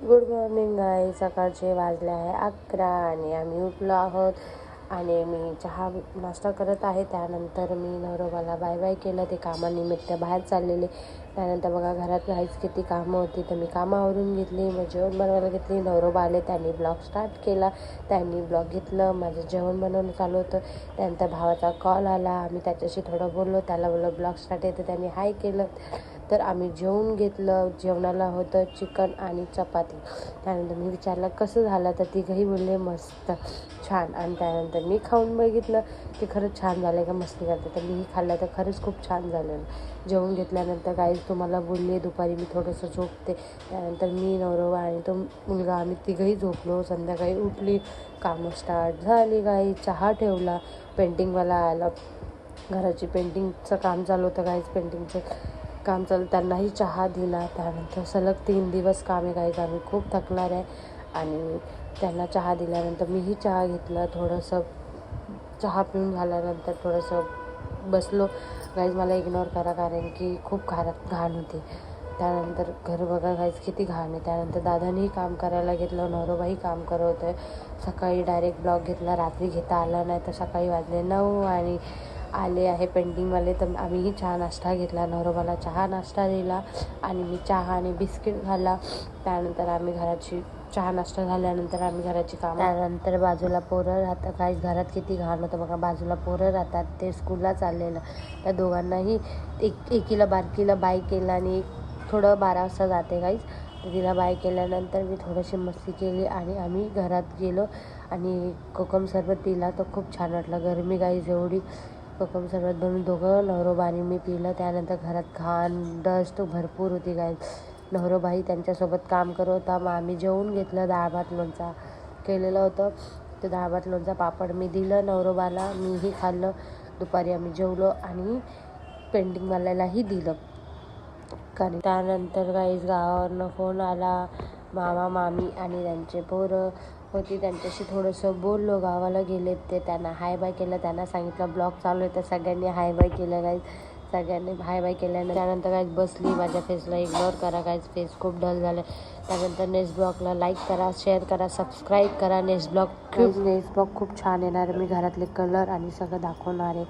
Good morning गाय. सकाळचे वाजले आहे 11 आणि आम्ही उठलो आहोत आणि मी चहा नाश्ता करत आहे. त्यानंतर मी नवरोबाला बाय बाय केलं. ते कामानिमित्त बाहेर चाललेले. त्यानंतर बघा घरात काहीच किती कामं होती तर मी कामं आवरून घेतली. मग जेवण बनवायला घेतली. नवरोबा आले, त्यांनी ब्लॉग स्टार्ट केला. त्यांनी ब्लॉग घेतलं. माझं जेवण बनवणं चालू होतं. त्यानंतर भावाचा कॉल आला. आम्ही त्याच्याशी थोडं बोललो. त्याला बोललो ब्लॉग स्टार्ट आहे तर त्यांनी हाय केलं. तर आम्ही जेवून घेतलं. जेवणाला होतं चिकन आणि चपाती. त्यानंतर मी विचारलं कसं झालं तर तिघंही बोलले मस्त, छान. आणि त्यानंतर मी खाऊन बघितलं की खरंच छान झालं आहे का मस्ती करते. तर मीही खाल्लं तर खरंच खूप छान झालेलं. जेवून घेतल्यानंतर काही तुम्हाला बोलले दुपारी मी थोडंसं झोपते. त्यानंतर मी नवरोबा आणि तो मुलगा आम्ही तिघंही झोपलो. संध्याकाळी उठली, कामं स्टार्ट झाली. काही चहा ठेवला. पेंटिंगवाला आला. घराची पेंटिंगचं काम चालू होतं. काहीच पेंटिंगचं काम चालू, त्यांनाही चहा दिला. त्यानंतर सलग 3 दिवस काम आहे गाईज. आम्ही खूप थकणार आहे. आणि त्यांना चहा दिल्यानंतर मीही चहा घेतला. थोडंसं चहा पिऊन झाल्यानंतर थोडंसं बसलो. गाईज मला इग्नोर करा कारण की खूप घाण होती. त्यानंतर घर बघा गाईज किती घाण आहे. त्यानंतर दादानीही काम करायला घेतलं. नवरोबाही काम करत आहे. सकाळी डायरेक्ट ब्लॉग घेतला. रात्री घेता आला नाही तर सकाळी वाजले 9 आणि आले आहे पेंटिंगवाले. तर आम्हीही चहा नाश्ता घेतला. नवरोबाला चहा नाश्ता दिला आणि मी चहा आणि बिस्किट खाल्ला. त्यानंतर आम्ही घराची चहा नाश्ता झाल्यानंतर आम्ही घराची कामं. त्यानंतर बाजूला पोरं राहतात. काही घरात किती घाण होतं बघा. बाजूला पोरं राहतात, ते स्कूलला चाललेलं. त्या दोघांनाही एकीला बारकीला बाय केलं आणि थोडं 12 वाजता जाते गाईज. तर तिला बाय केल्यानंतर मी थोडीशी मस्ती केली आणि आम्ही घरात गेलो आणि कोकम सरबत पिला. तर खूप छान वाटलं. गरमी गाईज एवढी. कोकम सरबत बनवून दोघं नवरोबा आणि मी पिलं. त्यानंतर घरात घाण डस्ट भरपूर होती गाईज. नवरोबाही त्यांच्यासोबत काम करत होता. मग आम्ही जेवून घेतलं. डाळ भात लोणचा केलेलं होतं. ते डाळ भात लोणचा पापड मी दिलं नवरोबाला. मीही खाल्लं. दुपारी आम्ही जेवलो आणि पेंटिंगवाल्यालाही दिलं. कारण त्यानंतर गाईज गावावरनं फोन आला. मामा मामी आणि त्यांचे पोरं होती, त्यांच्याशी थोडंसं बोललो. गावाला गेलेत ते. त्यांना हाय बाय केलं. त्यांना सांगितलं ब्लॉग चालू आहे तर सगळ्यांनी हाय बाय केलं गाईज. सगळ्यांनी हाय बाय केल्यानंतर त्यानंतर गाईज बसली. माझ्या फेसला इग्नोर करा गाईज, फेस खूप डल झालं. त्यानंतर नेक्स्ट ब्लॉगला लाईक करा, शेअर करा, सबस्क्राईब करा. नेक्स्ट ब्लॉग खूप छान येणार. मी घरातले कलर आणि सगळं दाखवणार आहे.